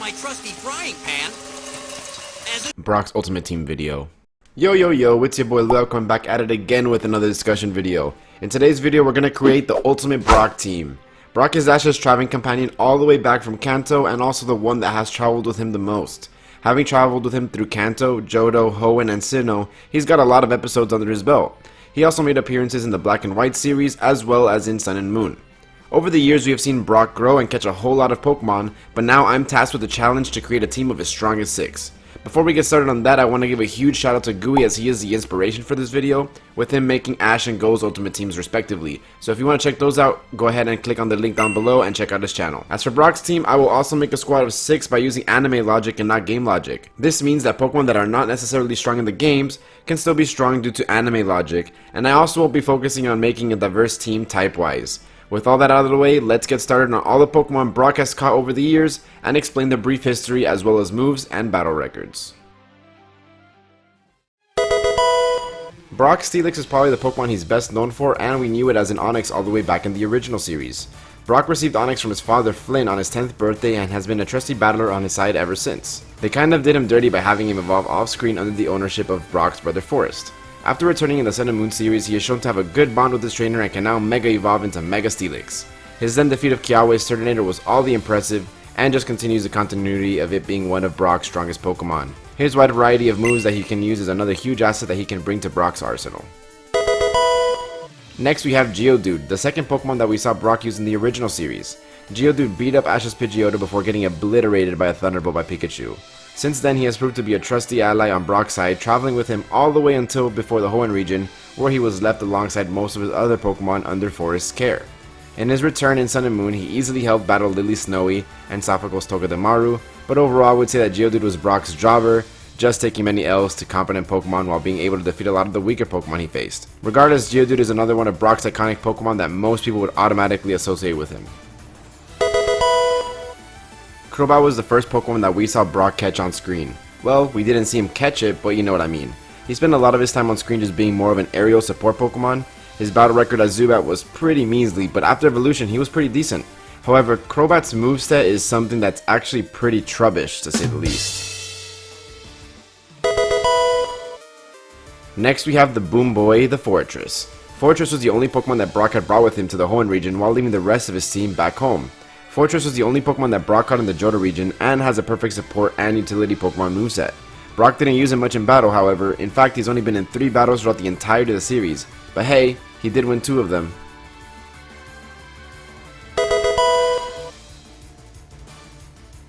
my trusty frying pan as a Brock's Ultimate Team video. Yo, it's your boy Luap coming back at it again with another discussion video. In today's video, we're gonna create the Ultimate Brock team. Brock is Ash's traveling companion all the way back from Kanto, and also the one that has traveled with him the most. Having traveled with him through Kanto, Johto, Hoenn, and Sinnoh, he's got a lot of episodes under his belt. He also made appearances in the Black and White series as well as in Sun and Moon. Over the years, we have seen Brock grow and catch a whole lot of Pokemon, but now I'm tasked with the challenge to create a team of his strongest 6. Before we get started on that, I want to give a huge shout out to Gooey, as he is the inspiration for this video, with him making Ash and Go's Ultimate Teams respectively. So if you want to check those out, go ahead and click on the link down below and check out his channel. As for Brock's team, I will also make a squad of 6 by using anime logic and not game logic. This means that Pokemon that are not necessarily strong in the games can still be strong due to anime logic, and I also will be focusing on making a diverse team type-wise. With all that out of the way, let's get started on all the Pokemon Brock has caught over the years and explain the brief history as well as moves and battle records. Brock Steelix is probably the Pokemon he's best known for, and we knew it as an Onix all the way back in the original series. Brock received Onix from his father Flynn on his 10th birthday and has been a trusty battler on his side ever since. They kind of did him dirty by having him evolve off-screen under the ownership of Brock's brother Forrest. After returning in the Sun and Moon series, he is shown to have a good bond with his trainer and can now Mega Evolve into Mega Steelix. His then defeat of Kiawe's Turtonator was all the impressive, and just continues the continuity of it being one of Brock's strongest Pokemon. His wide variety of moves that he can use is another huge asset that he can bring to Brock's arsenal. Next we have Geodude, the second Pokemon that we saw Brock use in the original series. Geodude beat up Ash's Pidgeotto before getting obliterated by a Thunderbolt by Pikachu. Since then, he has proved to be a trusty ally on Brock's side, traveling with him all the way until before the Hoenn region, where he was left alongside most of his other Pokemon under Forest's care. In his return in Sun and Moon, he easily helped battle Lily Snowy and Sophico's Togedemaru, but overall I would say that Geodude was Brock's jobber, just taking many L's to competent Pokemon while being able to defeat a lot of the weaker Pokemon he faced. Regardless, Geodude is another one of Brock's iconic Pokemon that most people would automatically associate with him. Crobat was the first Pokemon that we saw Brock catch on screen. Well, we didn't see him catch it, but you know what I mean. He spent a lot of his time on screen just being more of an aerial support Pokemon. His battle record as Zubat was pretty measly, but after evolution he was pretty decent. However, Crobat's moveset is something that's actually pretty trubbish, to say the least. Next we have the Boom Boy, the Fortress. Fortress was the only Pokemon that Brock had brought with him to the Hoenn region while leaving the rest of his team back home. Fortress was the only Pokemon that Brock caught in the Johto region and has a perfect support and utility Pokemon moveset. Brock didn't use him much in battle, however. In fact, he's only been in 3 battles throughout the entirety of the series. But hey, he did win 2 of them.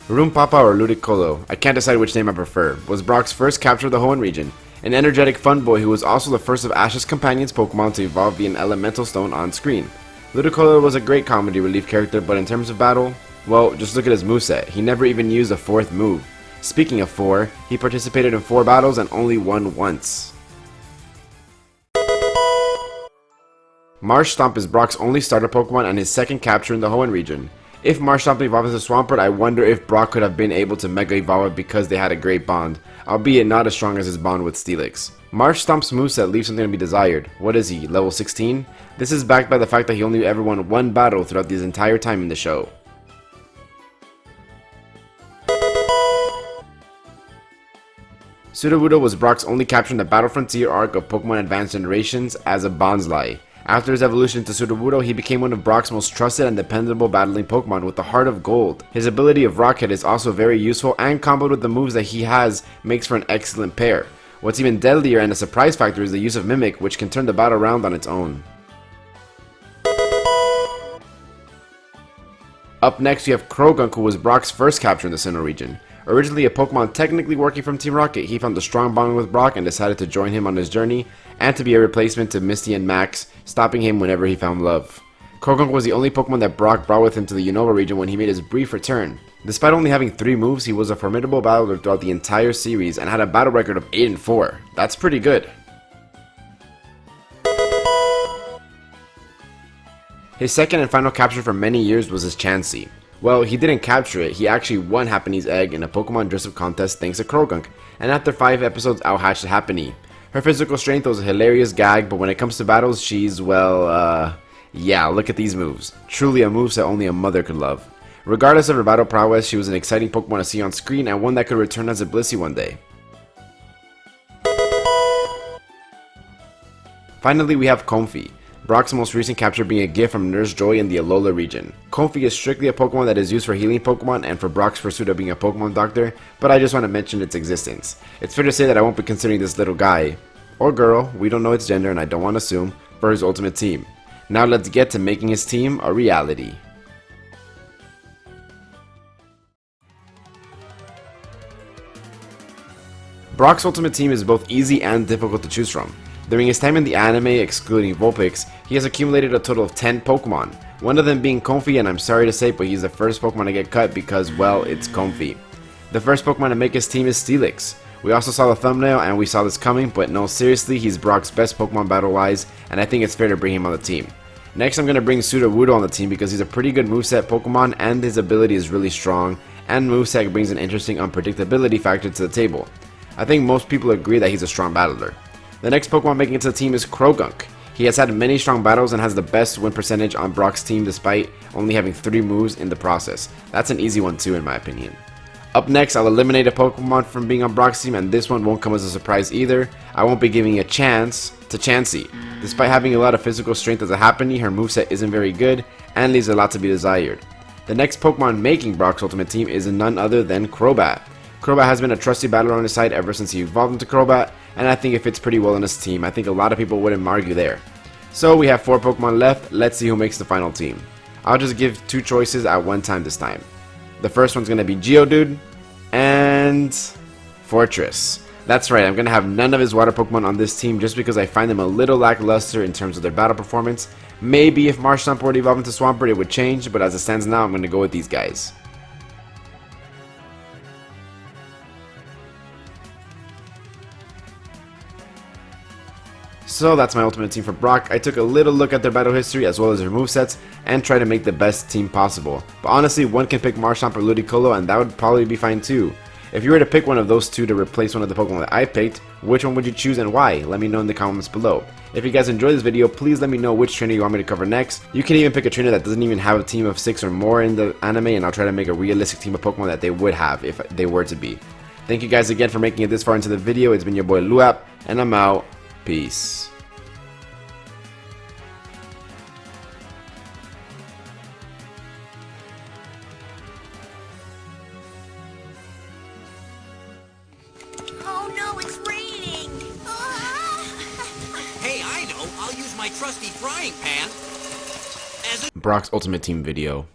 Roompapa or Ludicolo, I can't decide which name I prefer, was Brock's first capture of the Hoenn region. An energetic fun boy who was also the first of Ash's companions Pokemon to evolve via an elemental stone on screen. Ludicolo was a great comedy relief character, but in terms of battle, well, just look at his moveset. He never even used a 4th move. Speaking of 4, he participated in 4 battles and only won once. Marshtomp is Brock's only starter Pokemon and his second capture in the Hoenn region. If Marshtomp evolved as a Swampert, I wonder if Brock could have been able to Mega Evolve it because they had a great bond, albeit not as strong as his bond with Steelix. Marshtomp's moveset leaves something to be desired. What is he, level 16? This is backed by the fact that he only ever won 1 battle throughout his entire time in the show. Sudowoodo was Brock's only capture in the Battle Frontier arc of Pokemon Advanced Generations as a Bonsly. After his evolution to Sudowoodo, he became one of Brock's most trusted and dependable battling Pokemon with the Heart of Gold. His ability of Rocket is also very useful, and comboed with the moves that he has makes for an excellent pair. What's even deadlier and a surprise factor is the use of Mimic, which can turn the battle around on its own. Up next we have Croagunk, who was Brock's first capture in the Sinnoh region. Originally a Pokemon technically working from Team Rocket, he found a strong bond with Brock and decided to join him on his journey, and to be a replacement to Misty and Max, stopping him whenever he found love. Croagunk was the only Pokemon that Brock brought with him to the Unova region when he made his brief return. Despite only having 3 moves, he was a formidable battler throughout the entire series and had a battle record of 8 and 4. That's pretty good. His second and final capture for many years was his Chansey. Well, he didn't capture it, he actually won Happany's egg in a Pokemon dress-up contest thanks to Croagunk, and after 5 episodes outhatched Happany. Her physical strength was a hilarious gag, but when it comes to battles, she's, well, yeah, look at these moves. Truly a moveset only a mother could love. Regardless of her battle prowess, she was an exciting Pokemon to see on screen and one that could return as a Blissey one day. Finally, we have Comfey, Brock's most recent capture being a gift from Nurse Joy in the Alola region. Comfey is strictly a Pokemon that is used for healing Pokemon and for Brock's pursuit of being a Pokemon doctor, but I just want to mention its existence. It's fair to say that I won't be considering this little guy, or girl, we don't know its gender and I don't want to assume, for his ultimate team. Now let's get to making his team a reality. Brock's ultimate team is both easy and difficult to choose from. During his time in the anime, excluding Vulpix, he has accumulated a total of 10 Pokemon, one of them being Comfey, and I'm sorry to say, but he's the first Pokemon to get cut because, well, it's Comfey. The first Pokemon to make his team is Steelix. We also saw the thumbnail and we saw this coming, but no, seriously, he's Brock's best Pokemon battle-wise, and I think it's fair to bring him on the team. Next, I'm going to bring Sudowoodo on the team because he's a pretty good moveset Pokemon and his ability is really strong, and moveset brings an interesting unpredictability factor to the table. I think most people agree that he's a strong battler. The next Pokemon making it to the team is Croagunk. He has had many strong battles and has the best win percentage on Brock's team despite only having 3 moves in the process. That's an easy one too in my opinion. Up next, I'll eliminate a Pokemon from being on Brock's team, and this one won't come as a surprise either. I won't be giving a chance to Chansey. Despite having a lot of physical strength as a Happiny, her moveset isn't very good and leaves a lot to be desired. The next Pokemon making Brock's ultimate team is none other than Crobat. Crobat has been a trusty battler on his side ever since he evolved into Crobat, and I think it fits pretty well in his team. I think a lot of people wouldn't argue there. So we have 4 Pokemon left, let's see who makes the final team. I'll just give 2 choices at one time this time. The first one's going to be Geodude and Fortress. That's right, I'm going to have none of his water Pokemon on this team just because I find them a little lackluster in terms of their battle performance. Maybe if Marshtomp were to evolve into Swampert it would change, but as it stands now I'm going to go with these guys. So that's my ultimate team for Brock. I took a little look at their battle history as well as their movesets and tried to make the best team possible. But honestly, one can pick Marshtomp or Ludicolo and that would probably be fine too. If you were to pick one of those two to replace one of the Pokemon that I picked, which one would you choose and why? Let me know in the comments below. If you guys enjoyed this video, please let me know which trainer you want me to cover next. You can even pick a trainer that doesn't even have a team of 6 or more in the anime, and I'll try to make a realistic team of Pokemon that they would have if they were to be. Thank you guys again for making it this far into the video. It's been your boy Luap, and I'm out. Peace. Oh no, it's raining! Hey, I know. I'll use my trusty frying pan as a... Brock's Ultimate Team video.